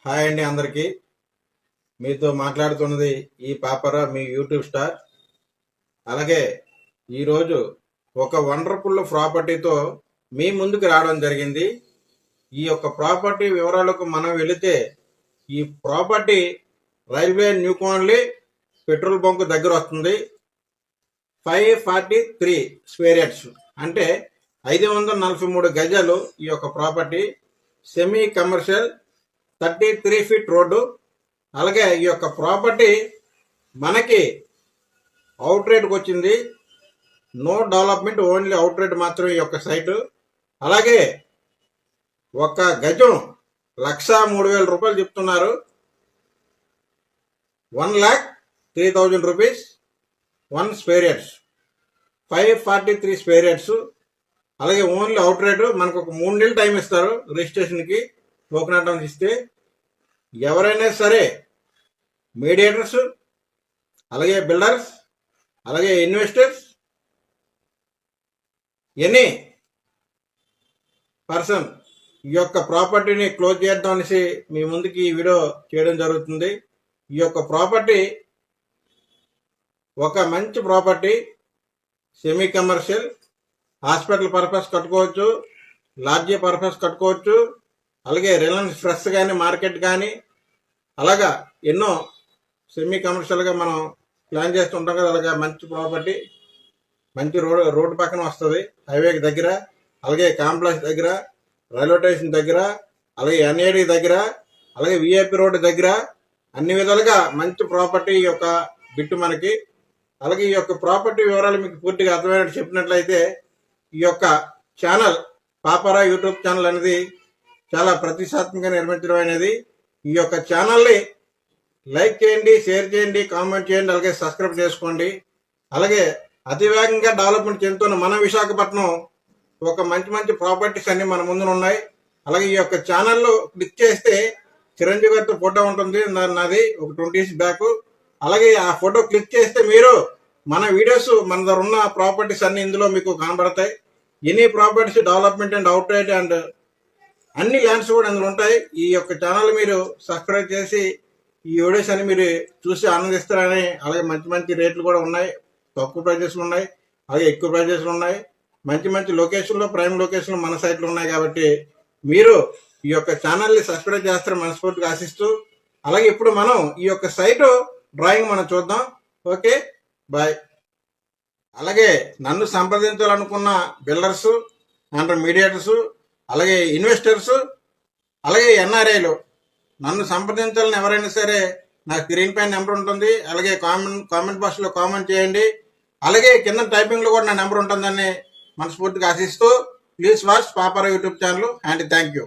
Hi అండి అందరికీ. మీతో మాట్లాడుతున్నది ఈ పాపరా, మీ యూట్యూబ్ స్టార్. అలాగే ఈరోజు ఒక వండర్ఫుల్ ప్రాపర్టీతో మీ ముందుకు రావడం జరిగింది. ఈ యొక్క ప్రాపర్టీ వివరాలకు మనం వెళితే, ఈ property railway new colony petrol bunk దగ్గర వస్తుంది. 543 స్క్వేర్ యార్డ్స్ అంటే 543 గజాలు ఈ యొక్క property. Semi commercial 33 feet road. అలాగే ఈ యొక్క ప్రాపర్టీ మనకి అవుట్ రేట్కి వచ్చింది. No development, only outright మాత్రమే ఈ యొక్క సైటు. అలాగే ఒక గజం 1,03,000 రూపాయలు చెప్తున్నారు. 1,03,000 rupees 1 square yards, 543 square yards. అలాగే ఓన్లీ అవుట్ రేటు. మనకు ఒక 3 నెలలు టైం ఇస్తారు రిజిస్ట్రేషన్కి. టోకెన్ ఇస్తే ఎవరైనా సరే మీడియేటర్స్, అలాగే బిల్డర్స్, అలాగే ఇన్వెస్టర్స్, ఎనీ పర్సన్ ఈ యొక్క ప్రాపర్టీని క్లోజ్ చేద్దాం అనేసి మీ ముందుకి ఈ వీడియో చేయడం జరుగుతుంది. ఈ యొక్క ప్రాపర్టీ ఒక మంచి property. Semi commercial, hospital purpose కట్టుకోవచ్చు, లాడ్జీ పర్పస్ కట్టుకోవచ్చు, అలాగే రిలయన్స్ ఫ్రెష్ కానీ, మార్కెట్ కానీ, అలాగా ఎన్నో సెమీ కమర్షియల్గా మనం ప్లాన్ చేస్తుంటాం కదా. అలాగే మంచి ప్రాపర్టీ, మంచి రోడ్డు పక్కన వస్తుంది, హైవేకి దగ్గర, అలాగే కాంప్లెక్స్ దగ్గర, రైల్వే స్టేషన్ దగ్గర, అలాగే ఎన్ఏడి దగ్గర, అలాగే విఐపి రోడ్డు దగ్గర, అన్ని విధాలుగా మంచి ప్రాపర్టీ ఈ యొక్క బిట్టు మనకి. అలాగే ఈ యొక్క ప్రాపర్టీ వివరాలు మీకు పూర్తిగా అర్థమైనట్టు చెప్పినట్లయితే, ఈ యొక్క ఛానల్ పాపరా యూట్యూబ్ ఛానల్ అనేది చాలా ప్రతిష్టాత్మకంగా నిర్మించడం అనేది. ఈ యొక్క ఛానల్ని లైక్ చేయండి, షేర్ చేయండి, కామెంట్ చేయండి, అలాగే సబ్స్క్రైబ్ చేసుకోండి. అలాగే అతివేగంగా డెవలప్మెంట్ చెందుతున్న మన విశాఖపట్నం ఒక మంచి మంచి ప్రాపర్టీస్ అన్ని మన ముందు ఉన్నాయి. అలాగే ఈ యొక్క ఛానల్లో క్లిక్ చేస్తే చిరంజీవి గారితో ఫోటో ఉంటుంది, నాది ఒక 20 years బ్యాక్. అలాగే ఆ ఫోటో క్లిక్ చేస్తే మీరు మన వీడియోస్, మన దగ్గర ఉన్న ప్రాపర్టీస్ అన్ని ఇందులో మీకు కనబడతాయి. Any properties development and out right and అన్ని ల్యాండ్స్ కూడా అందులో ఉంటాయి. ఈ యొక్క ఛానల్ మీరు సబ్స్క్రైబ్ చేసి ఈ వీడియోస్ అని మీరు చూసి ఆనందిస్తారని. అలాగే మంచి మంచి రేట్లు కూడా ఉన్నాయి, తక్కువ ప్రైజెస్లు ఉన్నాయి, అలాగే ఎక్కువ ప్రైజెస్లు ఉన్నాయి. మంచి మంచి లొకేషన్లో, ప్రైమ్ లొకేషన్లో మన సైట్లు ఉన్నాయి. కాబట్టి మీరు ఈ యొక్క ఛానల్ని సబ్స్క్రైబ్ చేస్తారని మనస్ఫూర్తిగా ఆశిస్తూ, అలాగే ఇప్పుడు మనం ఈ యొక్క సైటు డ్రాయింగ్ మనం చూద్దాం. Okay, bye. అలాగే నన్ను సంప్రదించాలనుకున్న బిల్డర్స్ అండ్ మీడియేటర్స్, అలాగే ఇన్వెస్టర్స్, అలాగే ఎన్ఆర్ఐలు నన్ను సంప్రదించాలని ఎవరైనా సరే నా స్క్రీన్ పైన నెంబర్ ఉంటుంది. అలాగే కామెంట్ బాక్స్లో కామెంట్ చేయండి. అలాగే కింద టైపింగ్లో కూడా నా నెంబర్ ఉంటుందని మనస్ఫూర్తిగా ఆశిస్తూ, ప్లీజ్ వాచ్ పాపరా YouTube channel and thank you.